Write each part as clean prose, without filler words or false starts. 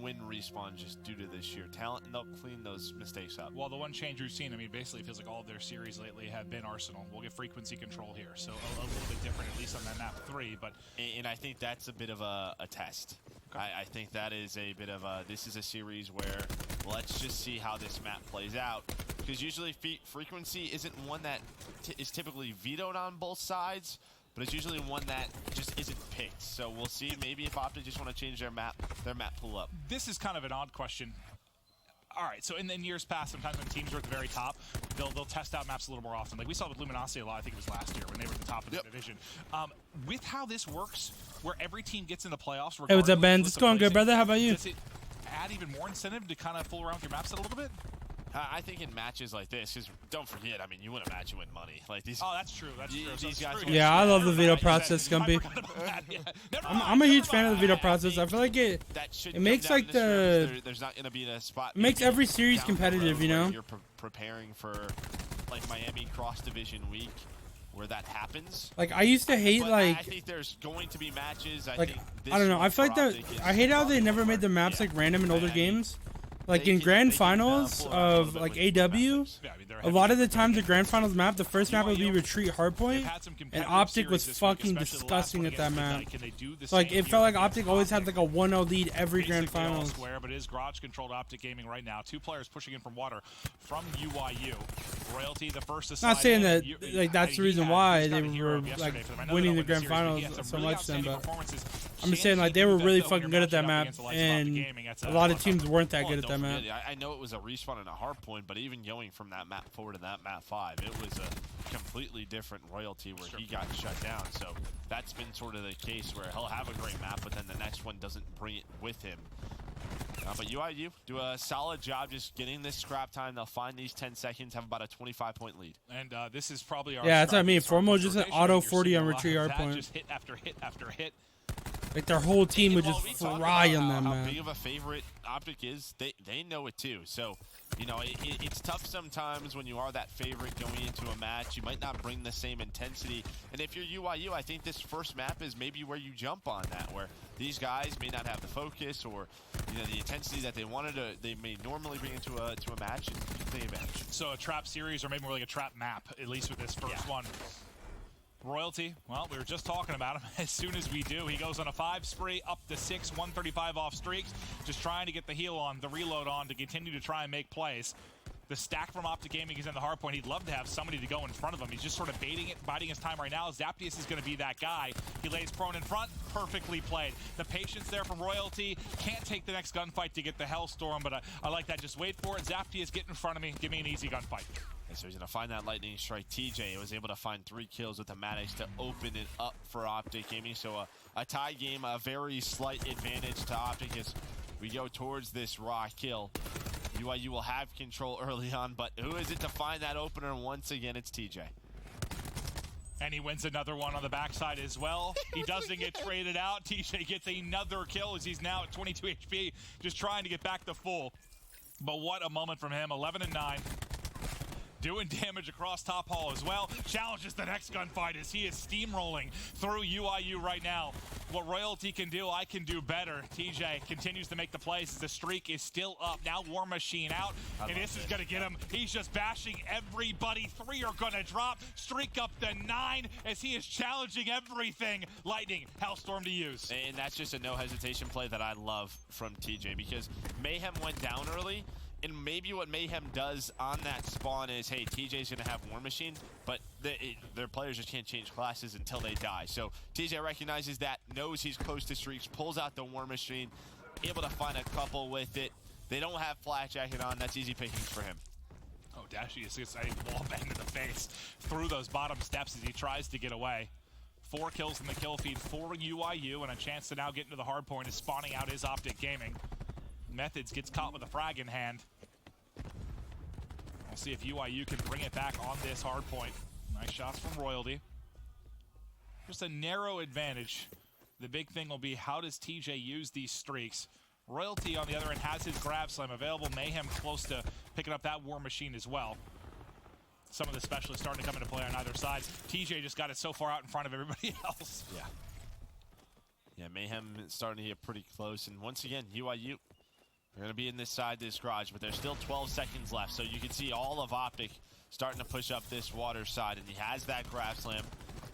win Respawn just due to this sheer talent, and they'll clean those mistakes up. Well, the one change we've seen, I mean, basically it feels like all of their series lately have been Arsenal. We'll get frequency control here, so a little bit different, at least on that map 3. But and I think that's a bit of a test. Okay. I think that is a bit of a, this is a series where let's just see how this map plays out. Because usually frequency isn't one that is typically vetoed on both sides, but it's usually one that just isn't picked. So we'll see maybe if OpTic just want to change their map pool up. This is kind of an odd question. All right, so in years past, sometimes when teams are at the very top, they'll test out maps a little more often. Like we saw with Luminosity a lot, I think it was last year when they were at the top of the division. With how this works, where every team gets in the playoffs, hey, what's up, Ben? It's going good, brother. How about you? Does it add even more incentive to kind of fool around with your map set a little bit? I think in matches like this, because don't forget, I mean, you win a match, you win money. Like these. Oh, that's true. That's true. These guys. Yeah, I love the veto process, Scumpy. I'm a huge fan of the veto process. I feel like it makes like there's not gonna be a spot. It makes every series competitive, you know. You're preparing for like Miami cross division week, where that happens. Like I used to hate like. I think there's going to be matches. I don't know. I feel like that. I hate how they never made the maps like random in older games. Like in grand finals of like AW, a lot of the times the grand finals map, the first map would be retreat hardpoint, and OpTic was fucking disgusting at that map. So like it felt like OpTic always had like a 1-0 lead every grand finals. But it is garage controlled OpTic Gaming right now. 2 players pushing in from water from UYU. Royalty, the first to slide. Not saying that like that's the reason why they were like winning the grand finals so much then, but I'm just saying like they were really fucking good at that map, and a lot of teams weren't that good at that map. I know it was a respawn and a hard point, but even going from that map 4 to that map 5, it was a completely different Royalty where he got shut down. So that's been sort of the case where he'll have a great map, but then the next one doesn't bring it with him. But UYU do a solid job just getting this scrap time. They'll find these 10 seconds, have about a 25-point lead. And this is probably our that's what I mean. Formo just an auto 40 on retreat hard point. Just hit after hit after hit. Like their whole team would just fry on them, man. How big of a favorite OpTic is, they know it too. So, you know, it's tough sometimes when you are that favorite going into a match. You might not bring the same intensity. And if you're UYU, I think this first map is maybe where you jump on that, where these guys may not have the focus or, you know, the intensity that they may normally bring into a match, and you can take advantage. So a trap series, or maybe more like a trap map, at least with this first one. Royalty, well, we were just talking about him. As soon as we do, he goes on a 5 spree, up to 6, 135 off streaks, just trying to get the heal on, the reload on, to continue to try and make plays. The stack from OpTic Gaming is in the hard point. He'd love to have somebody to go in front of him. He's just sort of baiting it, biding his time right now. Zaptius is going to be that guy. He lays prone in front, perfectly played. The patience there from Royalty. Can't take the next gunfight to get the Hellstorm, but I like that. Just wait for it. Zaptius, get in front of me. Give me an easy gunfight. And so he's going to find that lightning strike. TJ was able to find 3 kills with the Maddox to open it up for OpTic Gaming. So a tie game, a very slight advantage to OpTic as we go towards this raw kill. UYU will have control early on, but who is it to find that opener? Once again, it's TJ. And he wins another one on the backside as well. He doesn't get traded out. TJ gets another kill as he's now at 22 HP, just trying to get back to full. But what a moment from him, 11 and 9. Doing damage across top hall as well. Challenges the next gunfight as he is steamrolling through UYU right now. What Royalty can do, I can do better. TJ continues to make the plays as the streak is still up. Now War Machine out, and this is going to get him. He's just bashing everybody. 3 are going to drop. Streak up to 9 as he is challenging everything. Lightning, Hellstorm to use. And that's just a no hesitation play that I love from TJ, because Mayhem went down early. And maybe what Mayhem does on that spawn is, hey, TJ's going to have War Machine, but their players just can't change classes until they die. So TJ recognizes that, knows he's close to streaks, pulls out the War Machine, able to find a couple with it. They don't have Flat Jacket on. That's easy pickings for him. Oh, Dashy is just a wall bang to the face through those bottom steps as he tries to get away. 4 kills in the kill feed for UYU, and a chance to now get into the hard point is spawning out his OpTic Gaming. Methods gets caught with a frag in hand. We'll see if UYU can bring it back on this hard point. Nice shots from Royalty. Just a narrow advantage. The big thing will be, how does TJ use these streaks? Royalty, on the other end, has his grab slam available. Mayhem close to picking up that War Machine as well. Some of the specialists starting to come into play on either side. TJ just got it so far out in front of everybody else. Yeah, Mayhem is starting to get pretty close. And once again, UYU They're going to be in this side, this garage, but there's still 12 seconds left. So you can see all of OpTic starting to push up this water side, and he has that grab slam.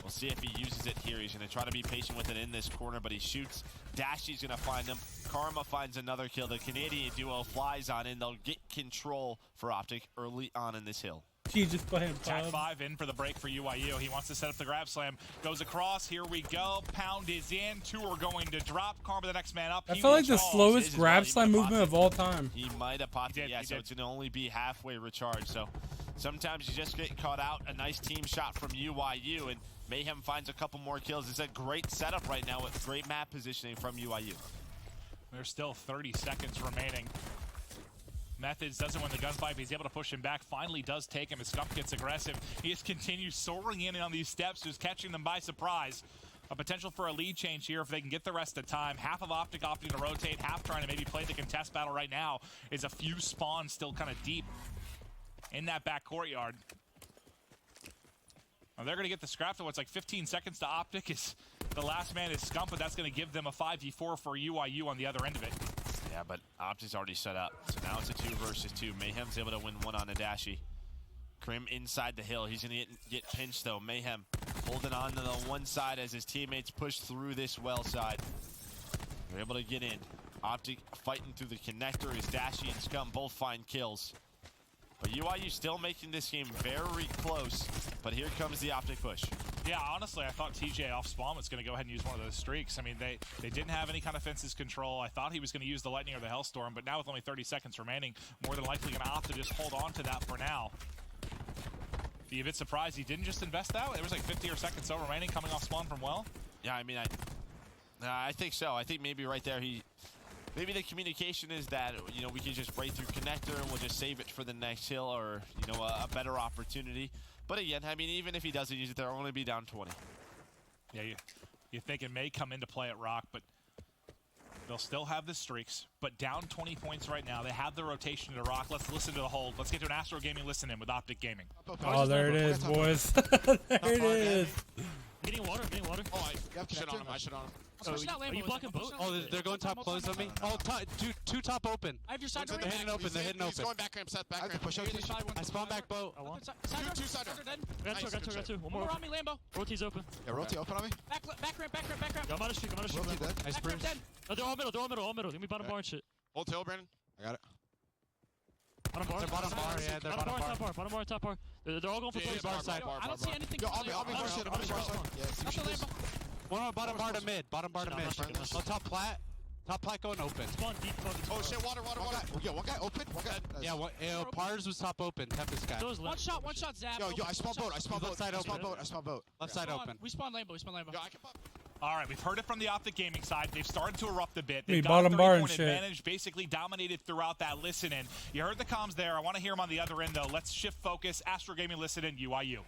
We'll see if he uses it here. He's going to try to be patient with it in this corner, but he shoots. Dashy's going to find him. Karma finds another kill. The Canadian duo flies on in. They'll get control for OpTic early on in this hill. Just playing Attack 5 in for the break for UYU. He wants to set up the grab slam. Goes across. Here we go. Pound is in. 2 are going to drop. Karma the next man up. I felt like the slowest grab slam movement of all time. He might have popped it. Yeah, so it's going to only be halfway recharged. So sometimes you just get caught out. A nice team shot from UYU, and Mayhem finds a couple more kills. It's a great setup right now with great map positioning from UYU. There's still 30 seconds remaining. Methods doesn't win the gunfight, but he's able to push him back. Finally does take him as Scump gets aggressive. He just continues soaring in on these steps, just catching them by surprise. A potential for a lead change here if they can get the rest of the time. Half of OpTic opting to rotate, half trying to maybe play the contest battle right now. Is a few spawns still kind of deep in that back courtyard. Now they're going to get the scrap to what's like 15 seconds to OpTic. Is the last man is Scump, but that's going to give them a 5v4 for UYU on the other end of it. Yeah, but OpTic's already set up. So now it's a 2 versus 2. Mayhem's able to win 1 on Adashi. Krim inside the hill. He's going to get pinched, though. Mayhem holding on to the one side as his teammates push through this well side. They're able to get in. OpTic fighting through the connector as Dashi and Scum both find kills. But UYU still making this game very close. But here comes the OpTic push. Yeah, honestly, I thought TJ off spawn was going to go ahead and use one of those streaks. I mean, they didn't have any kind of fences control. I thought he was going to use the lightning or the hellstorm, but now with only 30 seconds remaining, more than likely going to opt to just hold on to that for now. Be a bit surprised he didn't just invest that. There was like 50 or seconds so remaining coming off spawn from well. Yeah, I mean, I think so. I think maybe right there maybe the communication is that, you know, we can just break through connector and we'll just save it for the next hill or, you know, a better opportunity. But again, I mean, even if he doesn't use it, they'll only be down 20. Yeah, you think it may come into play at Rock, but they'll still have the streaks. But down 20 points right now. They have the rotation to Rock. Let's listen to the hold. Let's get to an Astro Gaming listen-in with OpTic Gaming. Oh, there it is, boys. There it is. Getting water, getting water. Oh, I shit on him, I shit on him. Are you blocking boat? Oh, they're going top close on me. Oh, two top open. I have your side door. They're hitting open, they're hitting He's open. going back ramp, set back ramp. Push out. I spawn back boat. Two side door. Got two. One more on me, Lambo. Roti's open. Yeah, Roti open on me. Back ramp. I'm out of street, Roti dead. Nice Back ramp Bruce. dead. No, they're all middle. Give me bottom bar and shit. Hold tail, Brandon. I got it. Bottom bar. They're bottom bar, yeah, they're bottom bar. Bottom bar, top bar. They're all going for Yeah, push. bar side. I don't see anything. Yo, I'll be bar side. Yeah, see what she does. One more bottom bar to mid. Bottom bar to mid. Oh, top plat. Top plat going open. Spawn deep. Oh shit, water. Yo, one guy open. One guy. Yeah, what? Pars was top open. Tempest guy. One shot, Zap. Yo, I spawn boat. I spawn boat. I spawn boat. Left side open. We spawn Lambo. Yo, I can pop. All right, we've heard it from the OpTic Gaming side. They've started to erupt a bit. Hey, They've got bottom a bar and 30-point shit. advantage, basically dominated throughout that listen-in. You heard the comms there. I want to hear them on the other end, though. Let's shift focus. Astro Gaming listen-in, UYU.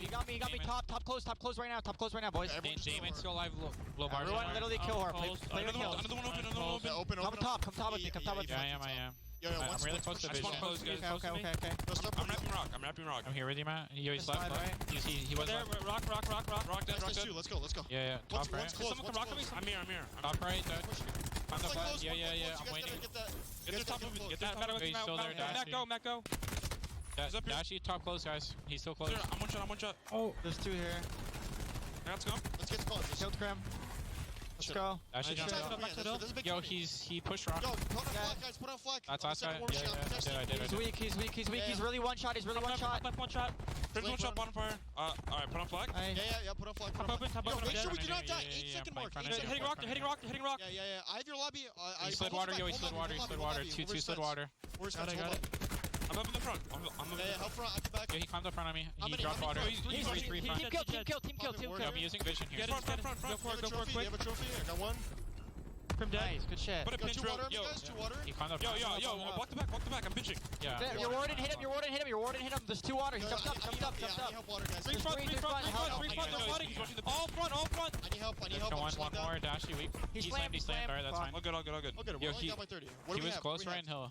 You got me top close right now, boys. Damon's still alive, low bar. Everyone literally kill her. Play the kill. Another one open. Come top with me. I am. Yo, I'm really close to vision. Okay. I'm wrapping rock. I'm here with you, Matt. He was left. He was There, left. rock. Let's go. Yeah. Top right. Someone come rock me. I'm here. Top right. On the flat. Yeah. I'm waiting. Get the top moving. Get that. He's still there. Matt, go. Dashi, top close, guys. He's still close. I'm one shot. Oh, There's two here. Let's get spawned. Killed Crim. Let's go. Dashi jump. Yo, he pushed rock. Yo, put on flag, guys. Put on flag. That's last guy. Yeah. I did. He's weak. He's really one shot. One shot. Prince one shot, bottom fire. Alright, put on flag. Yeah, put on flag. Top open. Yo, make sure we do not die. Yeah, 8-second mark. yeah, They're hitting rock. Yeah. I have your lobby. He slid water. He slid water. Two slid water. Where's Got it. I'm up in the front. I'm help front. I come back. Yeah, he climbed up front of me. He many- dropped how water. many- He's three front. Team kill. Yo, I'm using vision here. Front. Go for it, You have a trophy. I got one. Crim dead. Nice, good shit. Put a pinch water on me, guys. 2 water. He climbed up. Yo. Walk the back. I'm pinching. Yeah. Your warden hit him. There's 2 water. He jumped up. I need help water, guys. Three front. They're fighting. All front. I need help. One more. Dashi weak. He He slammed. slammed. Alright, that's fine. All good. Yo, We're got by 30. What do He we was have? close right in hill.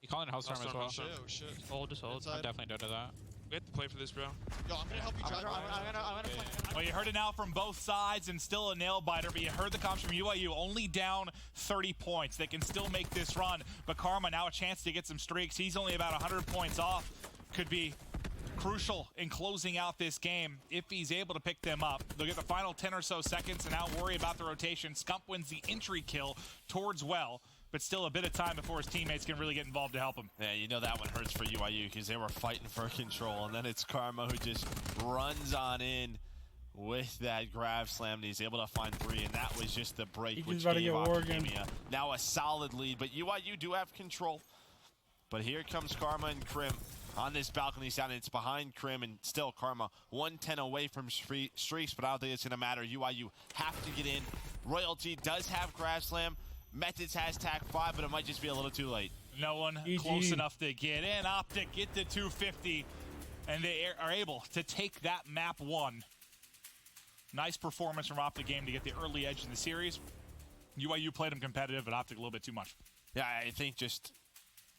He called in Hellstorm as well. Oh shit. Hold. I'm definitely dead to that. We have to play for this, bro. Yo, I'm gonna help you drive. I'm gonna play. Well, you heard it now from both sides, and still a nail biter. But you heard the comms from UYU, only down 30 points. They can still make this run. But Karma now a chance to get some streaks. He's only about 100 points off. Could be crucial in closing out this game if he's able to pick them up. They'll get the final 10 or so seconds and now worry about the rotation. Scump wins the entry kill towards Well, but still a bit of time before his teammates can really get involved to help him. Yeah, you know that one hurts for UYU because they were fighting for control, and then it's Karma who just runs on in with that grab slam, and he's able to find 3, and that was just the break which gave Academia now a solid lead. But UYU do have control. But here comes Karma and Krim on this balcony sound, and it's behind Krim, and still Karma 110 away from streaks, but I don't think it's going to matter. UYU have to get in. Royalty does have grab slam. Methods has TAC 5, but it might just be a little too late. No one close enough to get in. OpTic get to 250, and they are able to take that map 1. Nice performance from OpTic game to get the early edge in the series. UYU played them competitive, but OpTic a little bit too much. Yeah, I think just,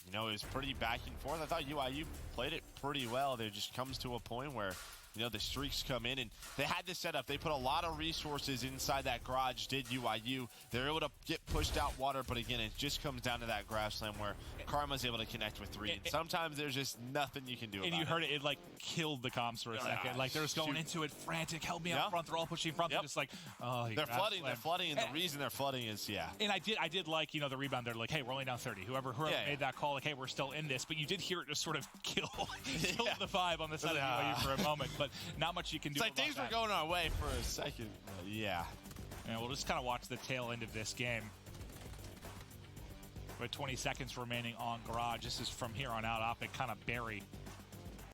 you know, it was pretty back and forth. I thought UYU played it pretty well. There just comes to a point where, you know, the streaks come in, and they had this set up. They put a lot of resources inside that garage, did UYU. They're able to get pushed out water, but again, it just comes down to that grab slam where Karma's able to connect with 3. And sometimes there's just nothing you can do about it. And you heard it like killed the comms for a second. Like, they're just going into it frantic. Help me out front. They're all pushing front. They're just like, oh, they're flooding, and the reason they're flooding is, And I did like, you know, the rebound. They're like, hey, we're only down 30. Whoever made that call, like, hey, we're still in this. But you did hear it just sort of kill the vibe on the side of UYU for a moment. But not much you can do. It's like things were going our way for a second. And we'll just kind of watch the tail end of this game. With 20 seconds remaining on Garage. This is from here on out. OpTic kind of bury